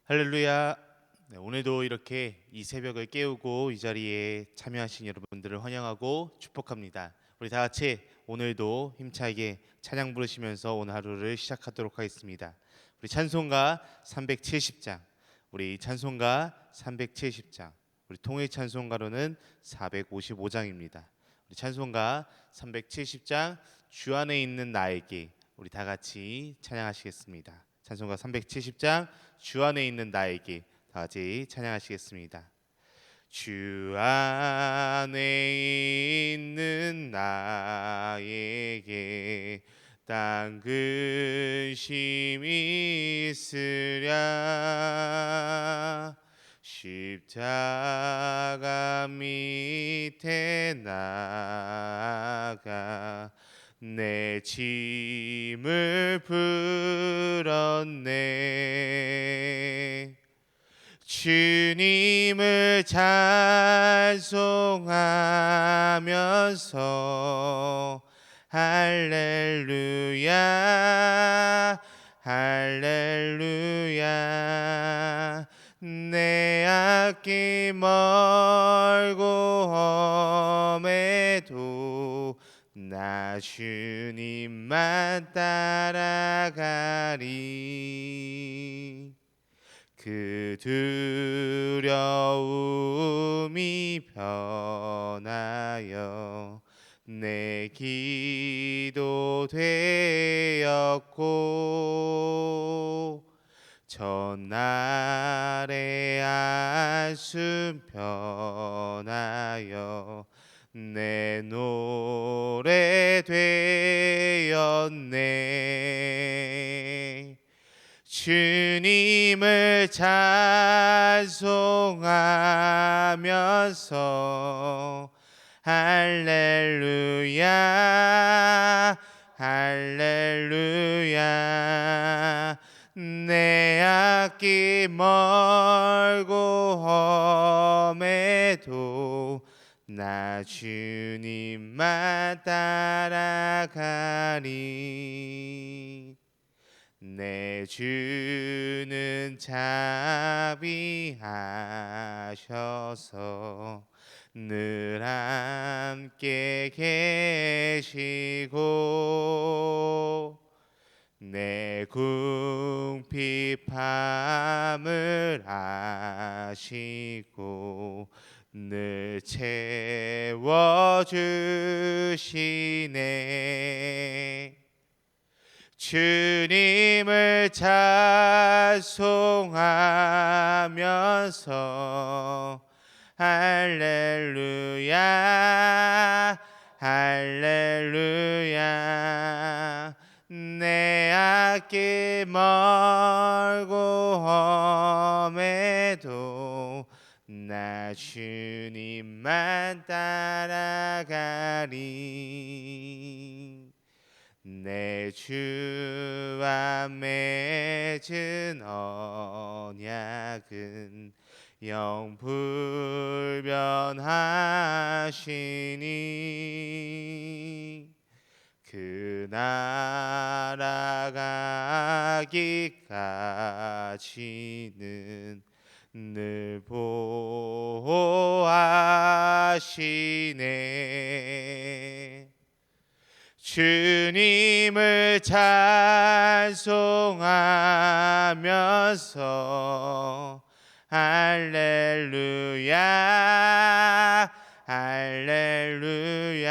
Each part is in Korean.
할렐루야. 네, 오늘도 이렇게 이 새벽을 깨우고 이 자리에 참여하신 여러분들을 환영하고 축복합니다. 우리 다 같이 오늘도 힘차게 찬양 부르시면서 오늘 하루를 시작하도록 하겠습니다. 우리 찬송가 370장, 우리 찬송가 370장, 우리 통일 찬송가로는 455장입니다. 우리 찬송가 370장 주 안에 있는 나에게 우리 다 같이 찬양하시겠습니다. 찬송가 370장 주 안에 있는 나에게 다 같이 찬양하시겠습니다. 주 안에 있는 나에게 딴 근심이 있으랴 십자가 밑에 나가 내 짐을 풀었네. 주님을 찬송하면서 할렐루야 할렐루야 내 앞길 멀고 험해도 나 주님만 따라가리. 그 두려움이 변하여 내 기도 되었고 전날의 안숨 변하여 내 노래 되었네. 주님을 찬송하면서 할렐루야 할렐루야 내 앞길 멀고 험해도 나 주님만 따라가리. 내 주는 자비하셔서 늘 함께 계시고 내 궁핍함을 아시고 늘 채워주시네. 주님을 찬송하면서 할렐루야 할렐루야 내 앞길 멀고 험해도 나 주님만 따라가리. 내 주와 맺은 언약은 영불변하시니 그 나라 가기까지는 늘 보호하시네. 주님을 찬송하면서 할렐루야 할렐루야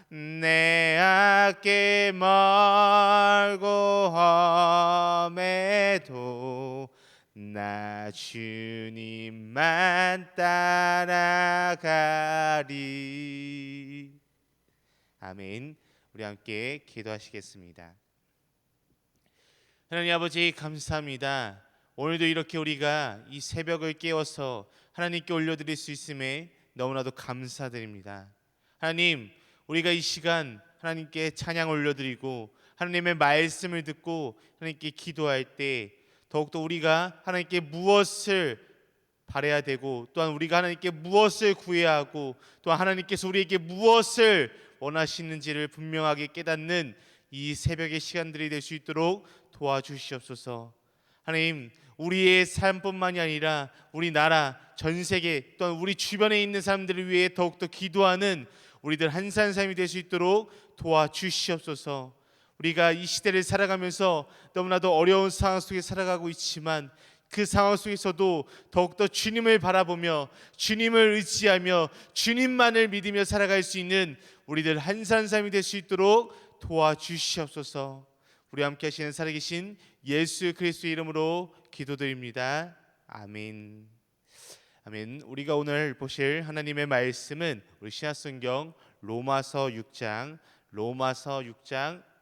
내 앞길 멀고 험해도 나 주님만 따라가리. 아멘. 우리 함께 기도하시겠습니다. 하나님 아버지 감사합니다. 오늘도 이렇게 우리가 이 새벽을 깨워서 하나님께 올려드릴 수 있음에 너무나도 감사드립니다. 하나님, 우리가 이 시간 하나님께 찬양 올려드리고 하나님의 말씀을 듣고 하나님께 기도할 때 더욱더 우리가 하나님께 무엇을 바라야 되고 또한 우리가 하나님께 무엇을 구해야 하고 또한 하나님께서 우리에게 무엇을 원하시는지를 분명하게 깨닫는 이 새벽의 시간들이 될 수 있도록 도와주시옵소서. 하나님, 우리의 삶뿐만이 아니라 우리 나라, 전 세계 또한 우리 주변에 있는 사람들을 위해 더욱더 기도하는 우리들 한 사람 한 사람이 될 수 있도록 도와주시옵소서. 우리가 이 시대를 살아가면서 너무나도 어려운 상황 속에 살아가고 있지만 그 상황 속에서도 더욱더 주님을 바라보며 주님을 의지하며 주님만을 믿으며 살아갈 수 있는 우리들 한 사람 한 사람이 될 수 있도록 도와주시옵소서. 우리 함께 하시는 살아계신 예수 그리스도의 이름으로 기도드립니다. 아멘. 아멘. 우리가 오늘 보실 하나님의 말씀은 우리 신약성경 로마서 6장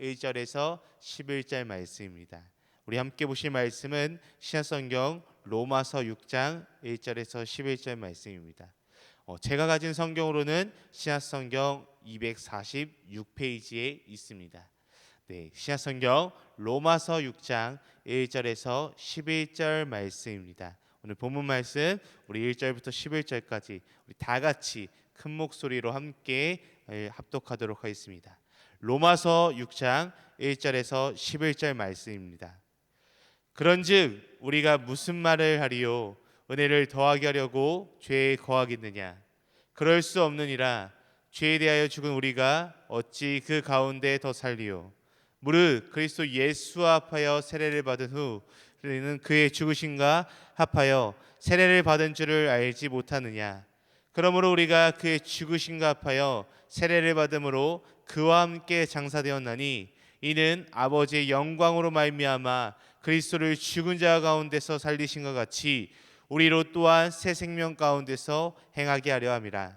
1절에서 11절 말씀입니다. 우리 함께 보실 말씀은 신약성경 로마서 6장 1절에서 11절 말씀입니다. 제가 가진 성경으로는 신약성경 246페이지에 있습니다. 네, 신약성경 로마서 6장 1절에서 11절 말씀입니다. 오늘 본문 말씀 우리 1절부터 11절까지 우리 다 같이 큰 목소리로 함께 합독하도록 하겠습니다. 로마서 6장 1절에서 11절 말씀입니다. 그런즉 우리가 무슨 말을 하리요? 은혜를 더하게 하려고 죄에 거하겠느냐? 그럴 수 없느니라. 죄에 대하여 죽은 우리가 어찌 그 가운데 더 살리요? 무릇 그리스도 예수와 합하여 세례를 받은 후 우리는 그의 죽으심과 합하여 세례를 받은 줄을 알지 못하느냐? 그러므로 우리가 그의 죽으심과 합하여 세례를 받음으로 그와 함께 장사되었나니 이는 아버지의 영광으로 말미암아 그리스도를 죽은 자 가운데서 살리신 것 같이 우리로 또한 새 생명 가운데서 행하게 하려 함이라.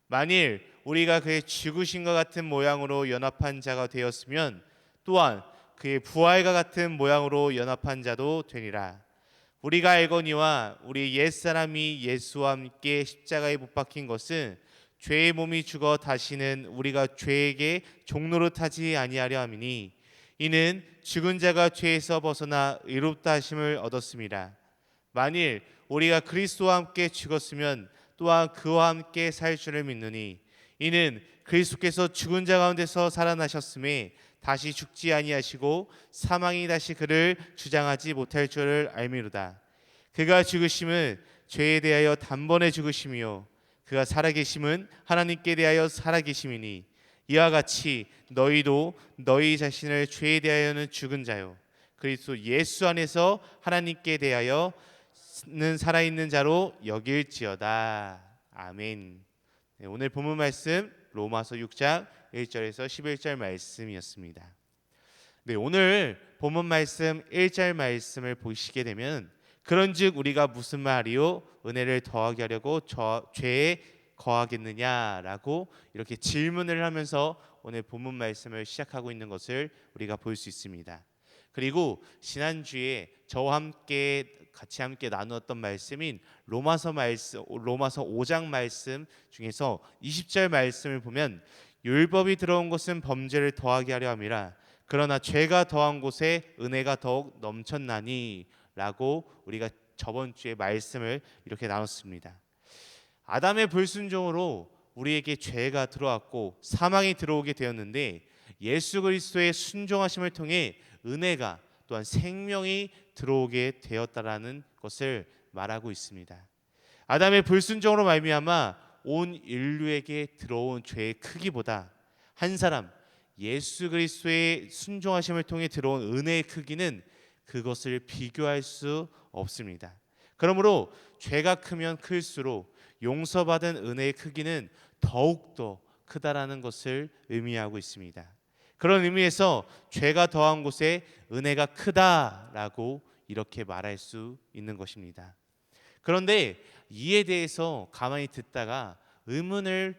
만일 우리가 그의 죽으심과 같은 모양으로 연합한 자가 되었으면 또한 그의 부활과 같은 모양으로 연합한 자도 되리라. 우리가 알거니와 우리 옛사람이 예수와 함께 십자가에 못 박힌 것은 죄의 몸이 죽어 다시는 우리가 죄에게 종노릇하지 아니하려 함이니 이는 죽은 자가 죄에서 벗어나 의롭다 하심을 얻었음이라. 만일 우리가 그리스도와 함께 죽었으면 또한 그와 함께 살 줄을 믿느니 이는 그리스도께서 죽은 자 가운데서 살아나셨음에 다시 죽지 아니하시고 사망이 다시 그를 주장하지 못할 줄을 알미로다. 그가 죽으심은 죄에 대하여 단번에 죽으심이요 그가 살아계심은 하나님께 대하여 살아계심이니 이와 같이 너희도 너희 자신을 죄에 대하여는 죽은 자요 그리스도 예수 안에서 하나님께 대하여는 살아있는 자로 여길지어다. 아멘. 네, 오늘 본문 말씀 로마서 6장 1절에서 11절 말씀이었습니다. 네, 오늘 본문 말씀 1절 말씀을 보시게 되면 그런즉 우리가 무슨 말이요? 은혜를 더하게 하려고 죄에 거하겠느냐라고 이렇게 질문을 하면서 오늘 본문 말씀을 시작하고 있는 것을 우리가 볼 수 있습니다. 그리고 지난주에 저와 같이 함께 나누었던 말씀인 로마서 5장 말씀 중에서 20절 말씀을 보면 율법이 들어온 것은 범죄를 더하게 하려 함이라. 그러나 죄가 더한 곳에 은혜가 더욱 넘쳤나니 라고 우리가 저번 주에 말씀을 이렇게 나눴습니다. 아담의 불순종으로 우리에게 죄가 들어왔고 사망이 들어오게 되었는데 예수 그리스도의 순종하심을 통해 은혜가 또한 생명이 들어오게 되었다라는 것을 말하고 있습니다. 아담의 불순종으로 말미암아 온 인류에게 들어온 죄의 크기보다 한 사람 예수 그리스도의 순종하심을 통해 들어온 은혜의 크기는 그것을 비교할 수 없습니다. 그러므로 죄가 크면 클수록 용서받은 은혜의 크기는 더욱더 크다라는 것을 의미하고 있습니다. 그런 의미에서 죄가 더한 곳에 은혜가 크다라고 이렇게 말할 수 있는 것입니다. 그런데 이에 대해서 가만히 듣다가 의문을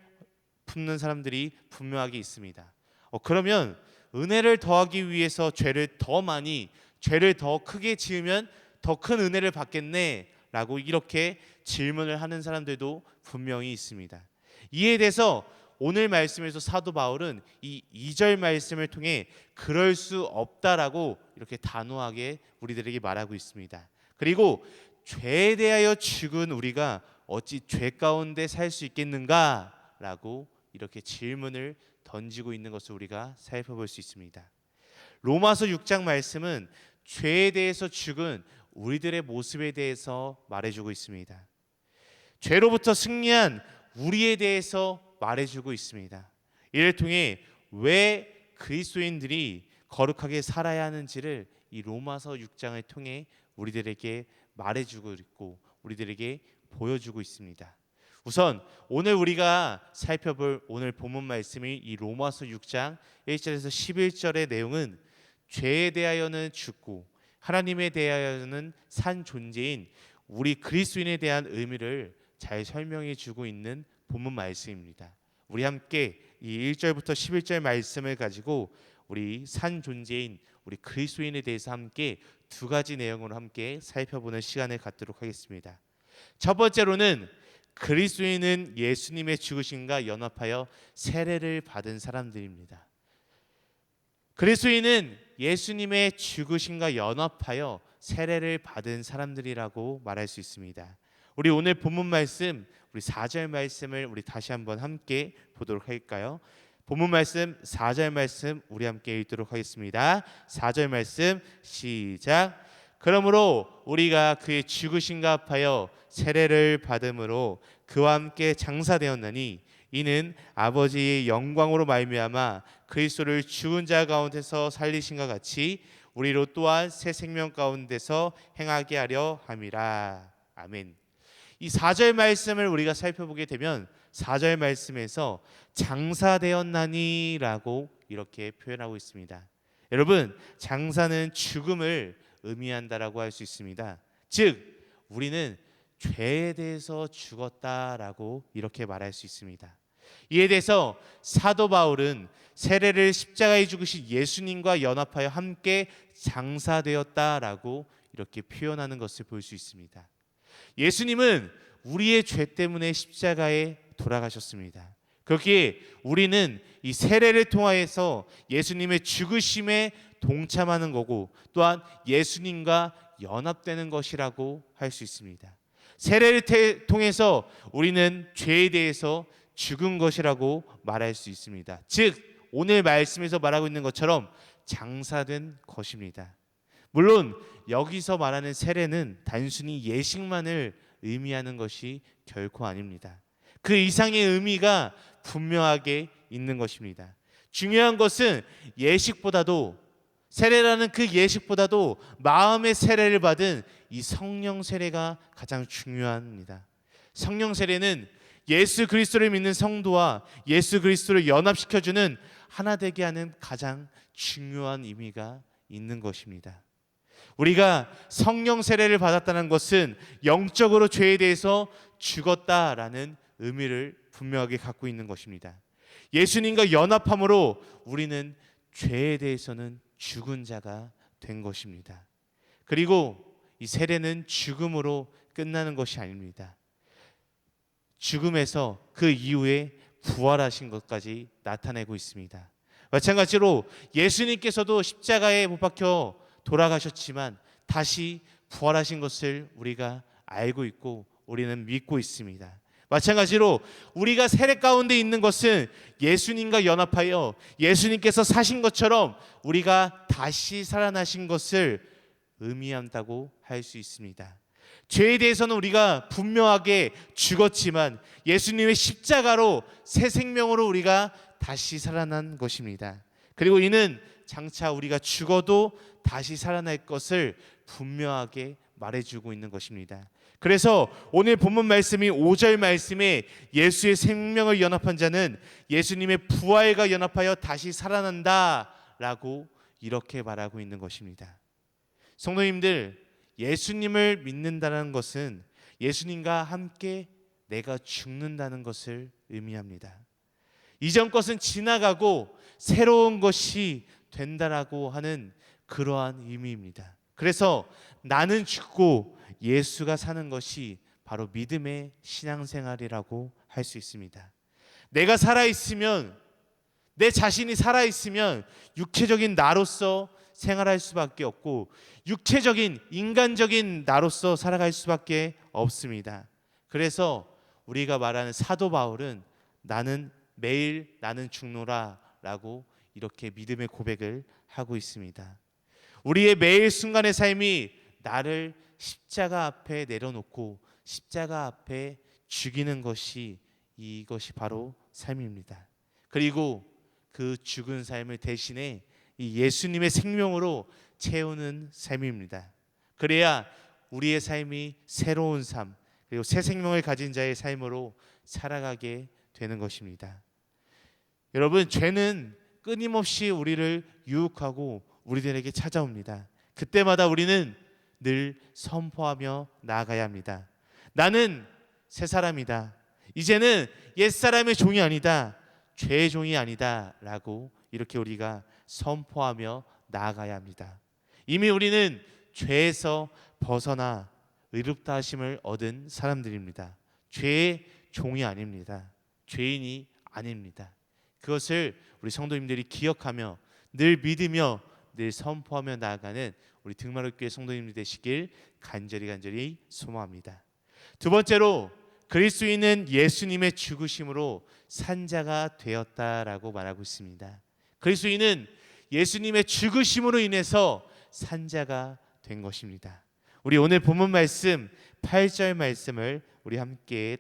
품는 사람들이 분명하게 있습니다. 그러면 은혜를 더하기 위해서 죄를 더 크게 지으면 더 큰 은혜를 받겠네 라고 이렇게 질문을 하는 사람들도 분명히 있습니다. 이에 대해서 오늘 말씀에서 사도 바울은 이 2절 말씀을 통해 그럴 수 없다라고 이렇게 단호하게 우리들에게 말하고 있습니다. 그리고 죄에 대하여 죽은 우리가 어찌 죄 가운데 살 수 있겠는가라고 이렇게 질문을 던지고 있는 것을 우리가 살펴볼 수 있습니다. 로마서 6장 말씀은 죄에 대해서 죽은 우리들의 모습에 대해서 말해주고 있습니다. 죄로부터 승리한 우리에 대해서 말해주고 있습니다. 이를 통해 왜 그리스도인들이 거룩하게 살아야 하는지를 이 로마서 6장을 통해 우리들에게 말해주고 있고 우리들에게 보여주고 있습니다. 우선 오늘 우리가 살펴볼 오늘 본문 말씀이 이 로마서 6장 1절에서 11절의 내용은 죄에 대하여는 죽고 하나님에 대하여는 산 존재인 우리 그리스도인에 대한 의미를 잘 설명해 주고 있는 본문 말씀입니다. 우리 함께 이 1절부터 11절 말씀을 가지고 우리 산 존재인 우리 그리스도인에 대해서 함께 두 가지 내용으로 함께 살펴보는 시간을 갖도록 하겠습니다. 첫 번째로는 그리스도인은 예수님의 죽으심과 연합하여 세례를 받은 사람들입니다. 그리스도인은 예수님의 죽으심과 연합하여 세례를 받은 사람들이라고 말할 수 있습니다. 우리 오늘 본문 말씀, 우리 4절 말씀을 우리 다시 한번 함께 보도록 할까요? 본문 말씀 4절 말씀 우리 함께 읽도록 하겠습니다. 4절 말씀 시작. 그러므로 우리가 그의 죽으심과 합하여 세례를 받음으로 그와 함께 장사되었나니 이는 아버지의 영광으로 말미암아 그리스도를 죽은 자 가운데서 살리신과 같이 우리로 또한 새 생명 가운데서 행하게 하려 함이라. 아멘. 이 4절 말씀을 우리가 살펴보게 되면 4절 말씀에서 장사되었나니라고 이렇게 표현하고 있습니다. 여러분, 장사는 죽음을 의미한다라고 할 수 있습니다. 즉 우리는 죄에 대해서 죽었다라고 이렇게 말할 수 있습니다. 이에 대해서 사도 바울은 세례를 십자가에 죽으신 예수님과 연합하여 함께 장사되었다라고 이렇게 표현하는 것을 볼 수 있습니다. 예수님은 우리의 죄 때문에 십자가에 돌아가셨습니다. 그렇기에 우리는 이 세례를 통하여서 예수님의 죽으심에 동참하는 거고 또한 예수님과 연합되는 것이라고 할 수 있습니다. 세례를 통해서 우리는 죄에 대해서 죽은 것이라고 말할 수 있습니다. 즉 오늘 말씀에서 말하고 있는 것처럼 장사된 것입니다. 물론 여기서 말하는 세례는 단순히 예식만을 의미하는 것이 결코 아닙니다. 그 이상의 의미가 분명하게 있는 것입니다. 중요한 것은 예식보다도 세례라는 그 예식보다도 마음의 세례를 받은 이 성령 세례가 가장 중요합니다. 성령 세례는 예수 그리스도를 믿는 성도와 예수 그리스도를 연합시켜주는 하나 되게 하는 가장 중요한 의미가 있는 것입니다. 우리가 성령 세례를 받았다는 것은 영적으로 죄에 대해서 죽었다라는 의미를 분명하게 갖고 있는 것입니다. 예수님과 연합함으로 우리는 죄에 대해서는 죽은 자가 된 것입니다. 그리고 이 세례는 죽음으로 끝나는 것이 아닙니다. 죽음에서 그 이후에 부활하신 것까지 나타내고 있습니다. 마찬가지로 예수님께서도 십자가에 못 박혀 돌아가셨지만 다시 부활하신 것을 우리가 알고 있고 우리는 믿고 있습니다. 마찬가지로 우리가 세례 가운데 있는 것은 예수님과 연합하여 예수님께서 사신 것처럼 우리가 다시 살아나신 것을 의미한다고 할 수 있습니다. 죄에 대해서는 우리가 분명하게 죽었지만 예수님의 십자가로 새 생명으로 우리가 다시 살아난 것입니다. 그리고 이는 장차 우리가 죽어도 다시 살아날 것을 분명하게 말해주고 있는 것입니다. 그래서 오늘 본문 말씀이 5절 말씀에 예수의 생명을 연합한 자는 예수님의 부활과 연합하여 다시 살아난다라고 이렇게 말하고 있는 것입니다. 성도님들, 예수님을 믿는다는 것은 예수님과 함께 내가 죽는다는 것을 의미합니다. 이전 것은 지나가고 새로운 것이 된다라고 하는 그러한 의미입니다. 그래서 나는 죽고 예수가 사는 것이 바로 믿음의 신앙생활이라고 할 수 있습니다. 내가 살아있으면, 내 자신이 살아있으면 육체적인 나로서 생활할 수밖에 없고 육체적인 인간적인 나로서 살아갈 수밖에 없습니다. 그래서 우리가 말하는 사도 바울은 매일 나는 죽노라 라고 이렇게 믿음의 고백을 하고 있습니다. 우리의 매일 순간의 삶이 나를 십자가 앞에 내려놓고 십자가 앞에 죽이는 것이 이것이 바로 삶입니다. 그리고 그 죽은 삶을 대신에 이 예수님의 생명으로 채우는 삶입니다. 그래야 우리의 삶이 새로운 삶, 그리고 새 생명을 가진 자의 삶으로 살아가게 되는 것입니다. 여러분, 죄는 끊임없이 우리를 유혹하고 우리들에게 찾아옵니다. 그때마다 우리는 늘 선포하며 나아가야 합니다. 나는 새 사람이다. 이제는 옛사람의 종이 아니다. 죄의 종이 아니다. 라고 이렇게 우리가 선포하며 나아가야 합니다. 이미 우리는 죄에서 벗어나 의롭다 하심을 얻은 사람들입니다. 죄의 종이 아닙니다. 죄인이 아닙니다. 그것을 우리 성도님들이 기억하며 늘 믿으며 늘 선포하며 나아가는 우리 등마룻교회 성도님들 되시길 간절히 소망합니다. 두 번째로 그리스도인은 예수님의 죽으심으로 산자가 되었다라고 말하고 있습니다. 그리스도인은 예수님의 죽으심으로 인해서 산자가 된 것입니다. 우리 오늘 본문 말씀 8절 말씀을 우리 함께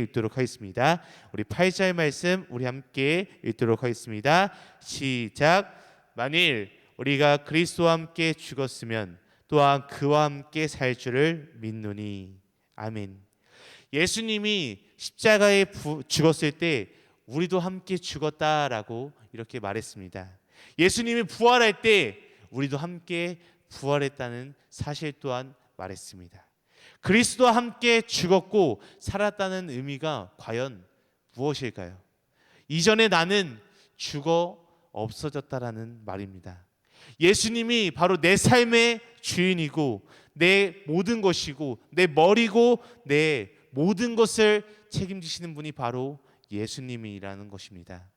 읽도록 하겠습니다. 우리 8절 말씀 우리 함께 읽도록 하겠습니다. 시작. 만일 우리가 그리스도와 함께 죽었으면 또한 그와 함께 살 줄을 믿노니. 아멘. 예수님이 십자가에 죽었을 때 우리도 함께 죽었다라고 이렇게 말했습니다. 예수님이 부활할 때 우리도 함께 부활했다는 사실 또한 말했습니다. 그리스도와 함께 죽었고 살았다는 의미가 과연 무엇일까요? 이전에 나는 죽어 없어졌다라는 말입니다. 예수님이 바로 내 삶의 주인이고 내 모든 것이고 내 머리고 내 모든 것을 책임지시는 분이 바로 예수님이라는 것입니다.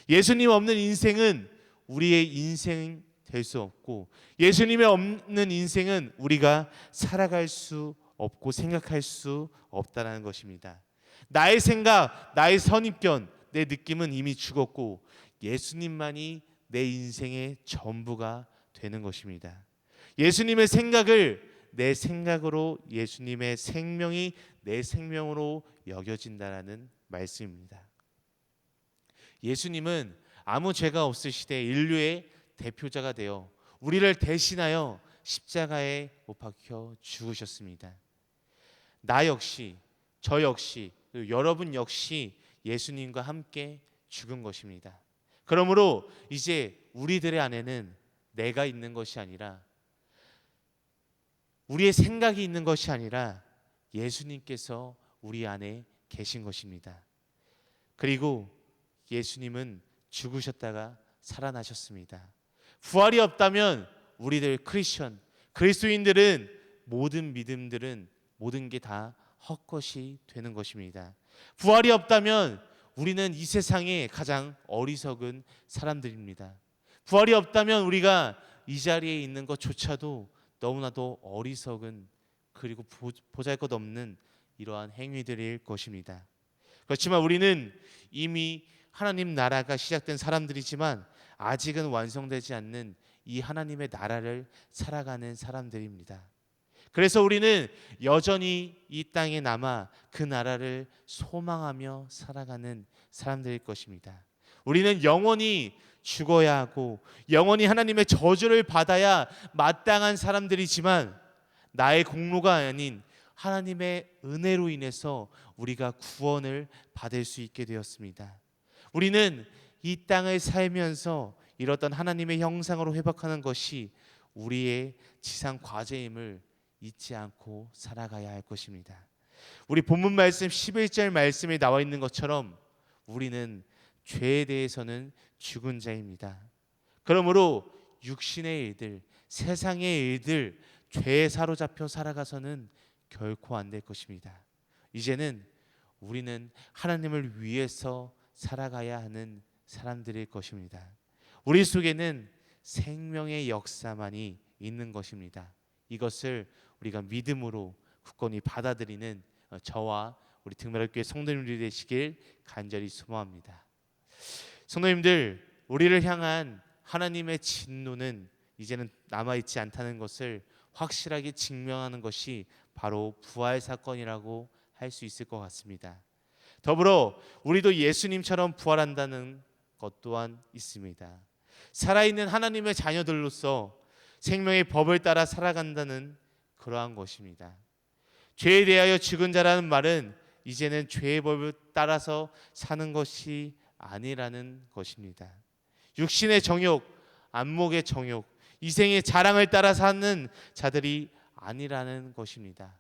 예수님 없는 인생은 우리의 인생 될 수 없고 예수님이 없는 인생은 우리가 살아갈 수 없고 생각할 수 없다는 것입니다. 나의 생각, 나의 선입견, 내 느낌은 이미 죽었고 예수님만이 내 인생의 전부가 되는 것입니다. 예수님의 생각을 내 생각으로, 예수님의 생명이 내 생명으로 여겨진다라는 말씀입니다. 예수님은 아무 죄가 없으시되 인류의 대표자가 되어 우리를 대신하여 십자가에 못 박혀 죽으셨습니다. 나 역시, 저 역시, 여러분 역시 예수님과 함께 죽은 것입니다. 그러므로 이제 우리들의 안에는 내가 있는 것이 아니라, 우리의 생각이 있는 것이 아니라 예수님께서 우리 안에 계신 것입니다. 그리고 예수님은 죽으셨다가 살아나셨습니다. 부활이 없다면 우리들 크리스천, 그리스도인들은 모든 믿음들은 모든 게 다 헛것이 되는 것입니다. 부활이 없다면 우리는 이 세상에 가장 어리석은 사람들입니다. 부활이 없다면 우리가 이 자리에 있는 것조차도 너무나도 어리석은, 그리고 보잘것없는 이러한 행위들일 것입니다. 그렇지만 우리는 이미 하나님 나라가 시작된 사람들이지만 아직은 완성되지 않는 이 하나님의 나라를 살아가는 사람들입니다. 그래서 우리는 여전히 이 땅에 남아 그 나라를 소망하며 살아가는 사람들일 것입니다. 우리는 영원히 죽어야 하고 영원히 하나님의 저주를 받아야 마땅한 사람들이지만 나의 공로가 아닌 하나님의 은혜로 인해서 우리가 구원을 받을 수 있게 되었습니다. 우리는 이 땅을 살면서 이렇던 하나님의 형상으로 회복하는 것이 우리의 지상 과제임을 잊지 않고 살아가야 할 것입니다. 우리 본문 말씀 11절 말씀에 나와 있는 것처럼 우리는 죄에 대해서는 죽은 자입니다. 그러므로 육신의 일들, 세상의 일들, 죄에 사로잡혀 살아가서는 결코 안 될 것입니다. 이제는 우리는 하나님을 위해서 살아가야 하는 사람들일 것입니다. 우리 속에는 생명의 역사만이 있는 것입니다. 이것을 우리가 믿음으로 굳건히 받아들이는 저와 우리 등마룻교회 성도님들이 되시길 간절히 소망합니다. 성도님들, 우리를 향한 하나님의 진노는 이제는 남아있지 않다는 것을 확실하게 증명하는 것이 바로 부활 사건이라고 할 수 있을 것 같습니다. 더불어 우리도 예수님처럼 부활한다는 것 또한 있습니다. 살아있는 하나님의 자녀들로서 생명의 법을 따라 살아간다는 그러한 것입니다. 죄에 대하여 죽은 자라는 말은 이제는 죄의 법을 따라서 사는 것이 아니라는 것입니다. 육신의 정욕, 안목의 정욕, 이생의 자랑을 따라 사는 자들이 아니라는 것입니다.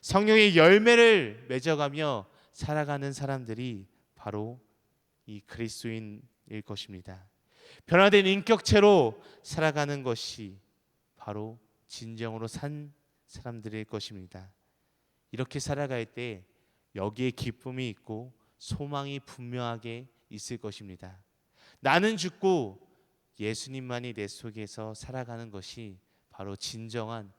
성령의 열매를 맺어가며 살아가는 사람들이 바로 이 그리스도인일 것입니다. 변화된 인격체로 살아가는 것이 바로 진정으로 산 사람들일 것입니다. 이렇게 살아갈 때 여기에 기쁨이 있고 소망이 분명하게 있을 것입니다. 나는 죽고 예수님만이 내 속에서 살아가는 것이 바로 진정한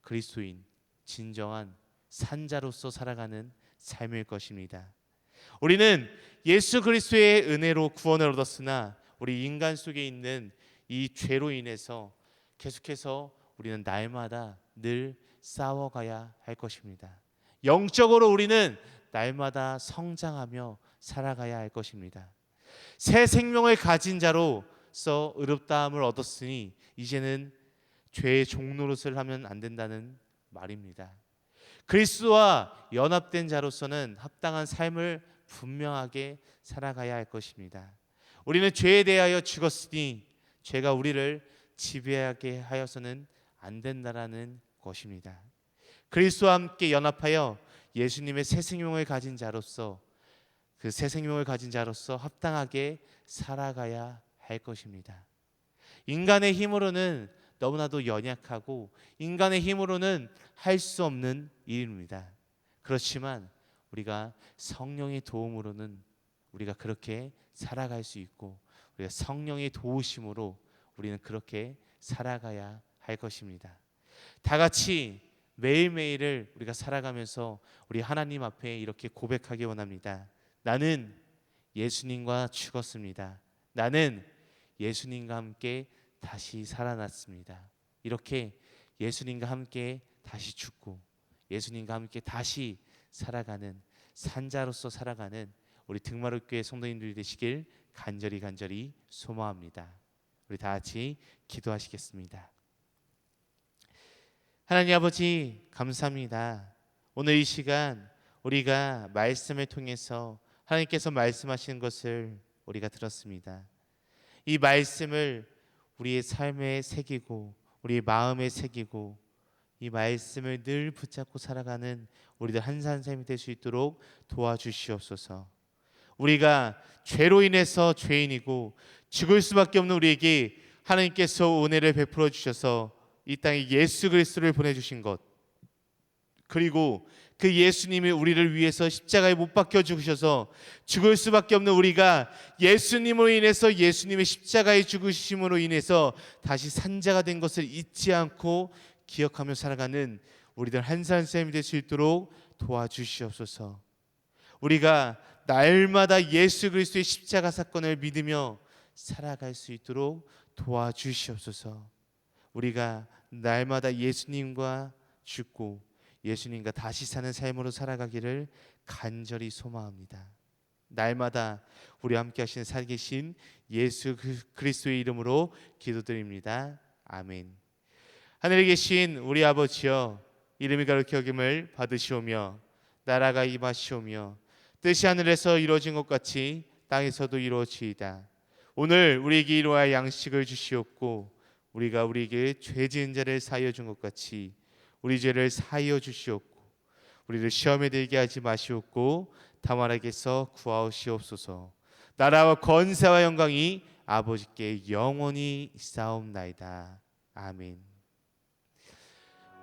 그리스도인, 진정한 산자로서 살아가는 삶일 것입니다. 우리는 예수 그리스도의 은혜로 구원을 얻었으나 우리 인간 속에 있는 이 죄로 인해서 계속해서 우리는 날마다 늘 싸워가야 할 것입니다. 영적으로 우리는 날마다 성장하며 살아가야 할 것입니다. 새 생명을 가진 자로서 의롭다함을 얻었으니 이제는 죄의 종노릇을 하면 안 된다는 말입니다. 그리스도와 연합된 자로서는 합당한 삶을 분명하게 살아가야 할 것입니다. 우리는 죄에 대하여 죽었으니 죄가 우리를 지배하게 하여서는 안 된다라는 것입니다. 그리스도와 함께 연합하여 예수님의 새 생명을 가진 자로서 그 새 생명을 가진 자로서 합당하게 살아가야 할 것입니다. 인간의 힘으로는 너무나도 연약하고 인간의 힘으로는 할 수 없는 일입니다. 그렇지만 우리가 성령의 도움으로는 우리가 그렇게 살아갈 수 있고 우리가 성령의 도우심으로 우리는 그렇게 살아가야 할 것입니다. 다 같이 매일매일을 우리가 살아가면서 우리 하나님 앞에 이렇게 고백하기 원합니다. 나는 예수님과 죽었습니다. 나는 예수님과 함께 다시 살아났습니다. 이렇게 예수님과 함께 다시 죽고 예수님과 함께 다시 살아가는 산자로서 살아가는 우리 등마룻교회 성도님들이 되시길 간절히 소망합니다. 우리 다 같이 기도하시겠습니다. 하나님 아버지 감사합니다. 오늘 이 시간 우리가 말씀을 통해서 하나님께서 말씀하시는 것을 우리가 들었습니다. 이 말씀을 우리의 삶에 새기고 우리의 마음에 새기고 이 말씀을 늘 붙잡고 살아가는 우리들 한산샘이 될 수 있도록 도와주시옵소서. 우리가 죄로 인해서 죄인이고 죽을 수밖에 없는 우리에게 하나님께서 은혜를 베풀어 주셔서 이 땅에 예수 그리스도를 보내주신 것, 그리고 그 예수님이 우리를 위해서 십자가에 못 박혀 죽으셔서 죽을 수밖에 없는 우리가 예수님으로 인해서 예수님의 십자가의 죽으심으로 인해서 다시 산자가 된 것을 잊지 않고 기억하며 살아가는 우리들 한산샘이 될 수 있도록 도와주시옵소서. 우리가 날마다 예수 그리스도의 십자가 사건을 믿으며 살아갈 수 있도록 도와주시옵소서. 우리가 날마다 예수님과 죽고 예수님과 다시 사는 삶으로 살아가기를 간절히 소망합니다. 날마다 우리와 함께 하시는 살계신 예수 그리스도의 이름으로 기도드립니다. 아멘. 하늘에 계신 우리 아버지여, 이름이 가르쳐 여김을 받으시오며 나라가 임하시오며 뜻이 하늘에서 이루어진 것 같이 땅에서도 이루어지이다. 오늘 우리에게 이루어야 양식을 주시옵고 우리가 우리에게 죄 지은 자를 사하여 준 것 같이 우리 죄를 사하여 주시옵고 우리를 시험에 들게 하지 마시옵고 다만 악에서 구하시옵소서. 나라와 권세와 영광이 아버지께 영원히 있사옵나이다. 아멘.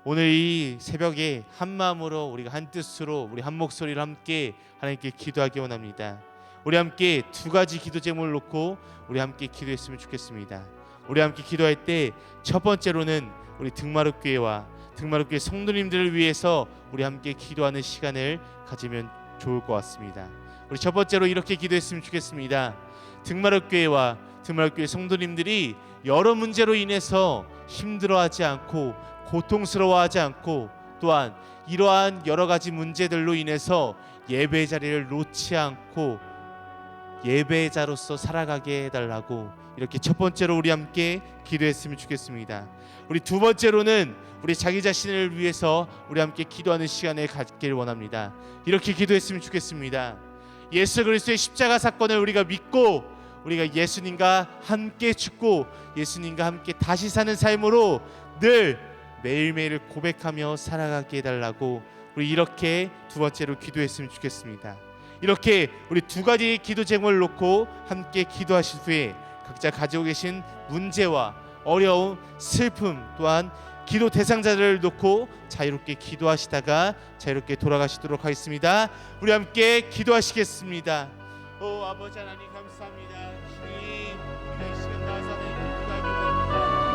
오늘 이 새벽에 한 마음으로 우리가 한 뜻으로 우리 한 목소리로 함께 하나님께 기도하기 원합니다. 우리 함께 두 가지 기도 제목을 놓고 우리 함께 기도했으면 좋겠습니다. 우리 함께 기도할 때 첫 번째로는 우리 등마룻교회와 등마룻교회 성도님들을 위해서 우리 함께 기도하는 시간을 가지면 좋을 것 같습니다. 우리 첫 번째로 이렇게 기도했으면 좋겠습니다. 등마룻교회와 등마룻교회 성도님들이 여러 문제로 인해서 힘들어하지 않고 고통스러워하지 않고 또한 이러한 여러 가지 문제들로 인해서 예배 자리를 놓지 않고 예배자로서 살아가게 해달라고 이렇게 첫 번째로 우리 함께 기도했으면 좋겠습니다. 우리 두 번째로는 우리 자기 자신을 위해서 우리 함께 기도하는 시간을 갖기를 원합니다. 이렇게 기도했으면 좋겠습니다. 예수 그리스도의 십자가 사건을 우리가 믿고 우리가 예수님과 함께 죽고 예수님과 함께 다시 사는 삶으로 늘 매일매일 고백하며 살아가게 해달라고 우리 이렇게 두 번째로 기도했으면 좋겠습니다. 이렇게 우리 두 가지 기도 제목을 놓고 함께 기도하실 후에 각자 가지고 계신 문제와 어려움, 슬픔 또한 기도 대상자들을 놓고 자유롭게 기도하시다가 자유롭게 돌아가시도록 하겠습니다. 우리 함께 기도하시겠습니다. 오 아버지 하나님 감사합니다. 주님 우리가 이 시간 나와서 하나님께 기도하기 원합니다.